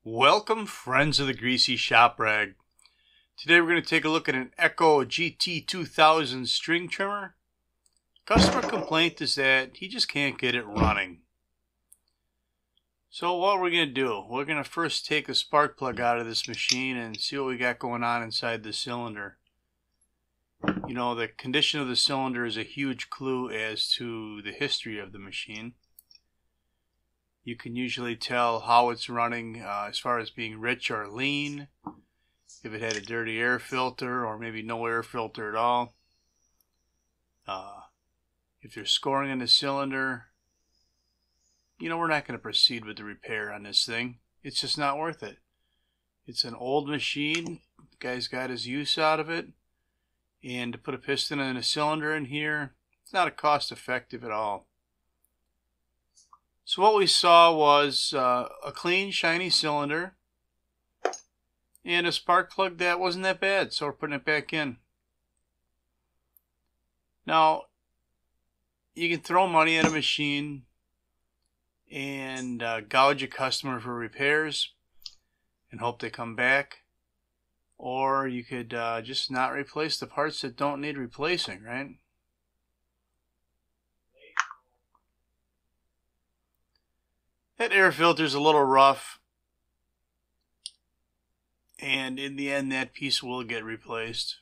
Welcome, friends of the Greasy Shop Rag. Today we're going to take a look at an Echo GT2000 string trimmer. Customer complaint is that he just can't get it running. So what we're going to do, we're going to first take the spark plug out of this machine and see what we got going on inside the cylinder. You know, the condition of the cylinder is a huge clue as to the history of the machine. You can usually tell how it's running as far as being rich or lean, if it had a dirty air filter or maybe no air filter at all. If there's scoring in the cylinder, you know, we're not going to proceed with the repair on this thing. It's just not worth it. It's an old machine. The guy's got his use out of it. And to put a piston and a cylinder in here, it's not cost effective at all. So what we saw was a clean, shiny cylinder and a spark plug that wasn't that bad, so we're putting it back in. Now, you can throw money at a machine and gouge a customer for repairs and hope they come back. Or you could just not replace the parts that don't need replacing, right? That air filter is a little rough, and in the end that piece will get replaced.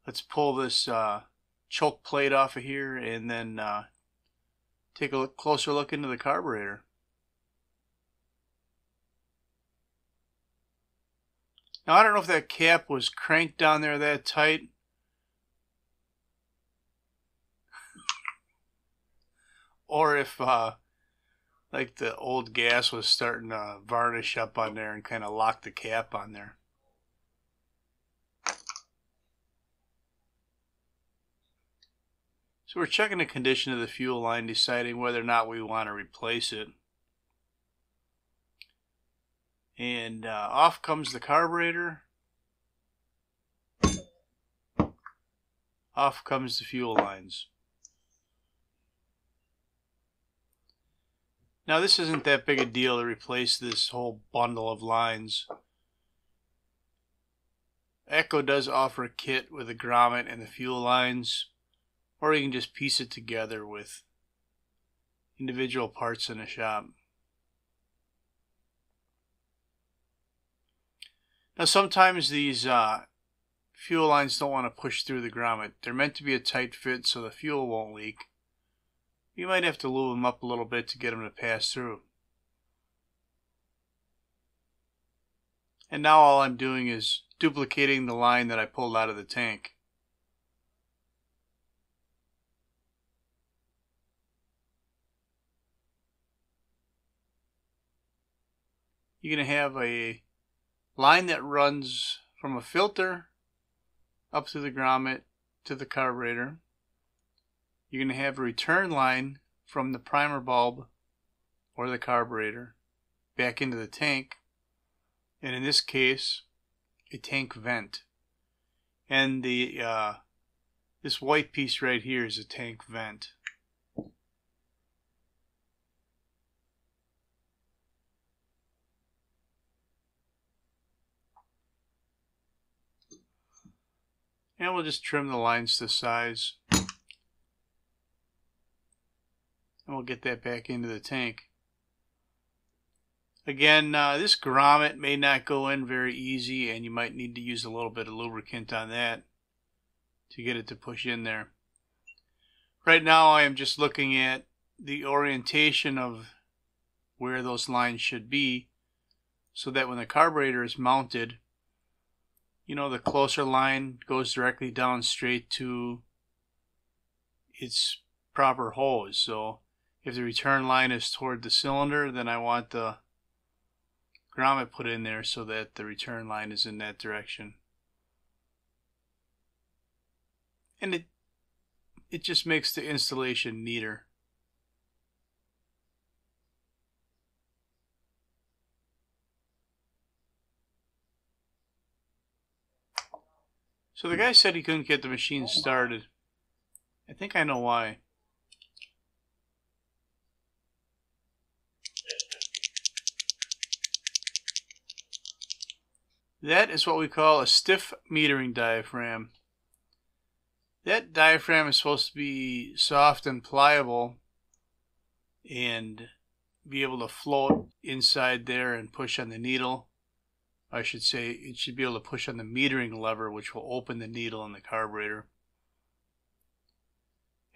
Let's pull this choke plate off of here and then take a closer look into the carburetor. Now I don't know if that cap was cranked down there that tight. Or if, like the old gas was starting to varnish up on there and kind of lock the cap on there. So we're checking the condition of the fuel line, deciding whether or not we want to replace it. And off comes the carburetor. Off comes the fuel lines. Now this isn't that big a deal to replace this whole bundle of lines. Echo does offer a kit with a grommet and the fuel lines, or you can just piece it together with individual parts in the shop. Now sometimes these fuel lines don't want to push through the grommet. They're meant to be a tight fit so the fuel won't leak. You might have to lube them up a little bit to get them to pass through. And now all I'm doing is duplicating the line that I pulled out of the tank. You're going to have a line that runs from a filter up through the grommet to the carburetor. You're going to have a return line from the primer bulb or the carburetor back into the tank, and in this case a tank vent. And the this white piece right here is a tank vent. And we'll just trim the lines to size. And we'll get that back into the tank. Again, this grommet may not go in very easy, and you might need to use a little bit of lubricant on that to get it to push in there. Right now I am just looking at the orientation of where those lines should be, so that when the carburetor is mounted, you know, the closer line goes directly down straight to its proper hose. So if the return line is toward the cylinder, then I want the grommet put in there so that the return line is in that direction. And it just makes the installation neater. So the guy said he couldn't get the machine started. I think I know why. That is what we call a stiff metering diaphragm. That diaphragm is supposed to be soft and pliable and be able to float inside there and push on the needle. I should say it should be able to push on the metering lever, which will open the needle in the carburetor.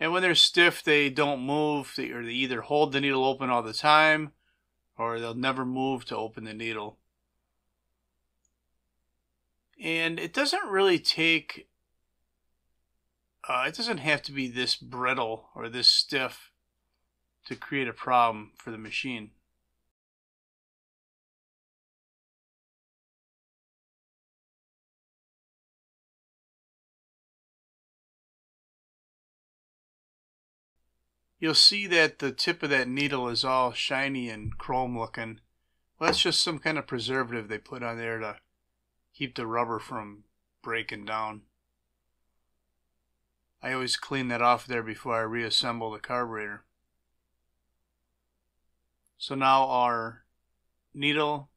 And when they're stiff, they don't move, or they either hold the needle open all the time, or they'll never move to open the needle. And it doesn't really take, it doesn't have to be this brittle or this stiff to create a problem for the machine. You'll see that the tip of that needle is all shiny and chrome looking. Well, that's just some kind of preservative they put on there to keep the rubber from breaking down. I always clean that off there before I reassemble the carburetor. So now our needle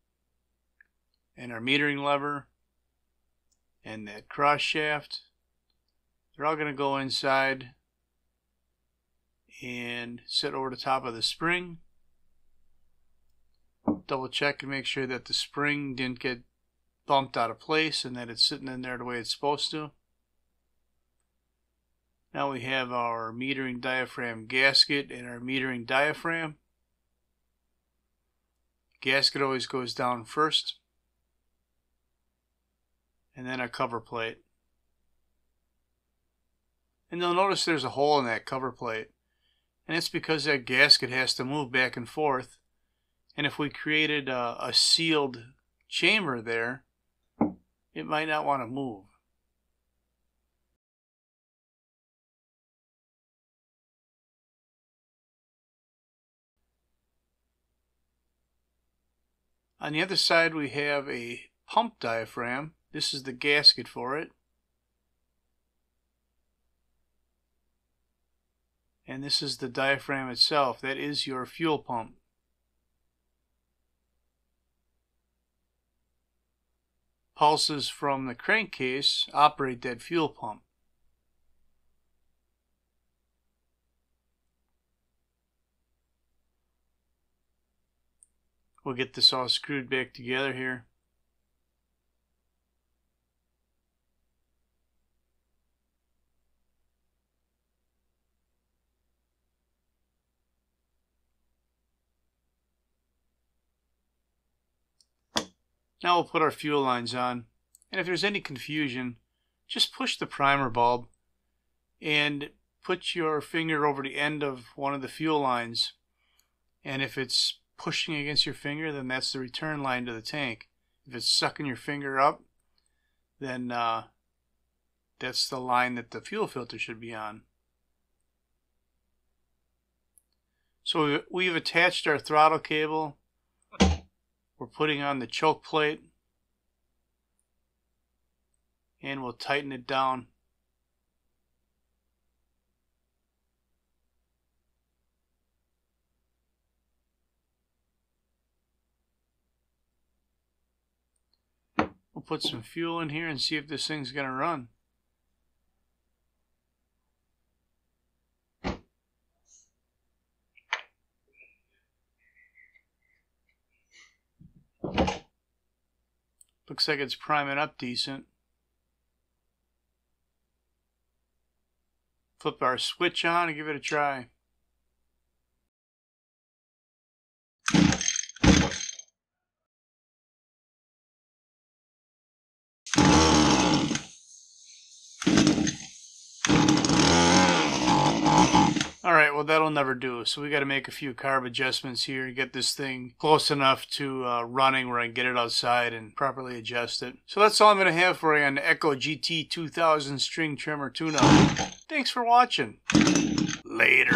and our metering lever and that cross shaft, they're all going to go inside and sit over the top of the spring. Double check and make sure that the spring didn't get bumped out of place and that it's sitting in there the way it's supposed to. Now we have our metering diaphragm gasket and our metering diaphragm. Gasket always goes down first, and then a cover plate. And you'll notice there's a hole in that cover plate, and it's because that gasket has to move back and forth. And if we created a sealed chamber there, it might not want to move. On the other side we have a pump diaphragm. This is the gasket for it. And this is the diaphragm itself. That is your fuel pump. Pulses from the crankcase operate that fuel pump. We'll get this all screwed back together here. Now we'll put our fuel lines on, and if there's any confusion, just push the primer bulb and put your finger over the end of one of the fuel lines, and if it's pushing against your finger, then that's the return line to the tank. If it's sucking your finger up, then that's the line that the fuel filter should be on. So we've attached our throttle cable. We're putting on the choke plate, and we'll tighten it down. We'll put some fuel in here and see if this thing's going to run. Looks like it's priming up decent. Flip our switch on and give it a try. Alright, well that'll never do. So we got to make a few carb adjustments here and get this thing close enough to running where I can get it outside and properly adjust it. So that's all I'm going to have for you on the Echo GT2000 string trimmer tune-up. Thanks for watching. Later.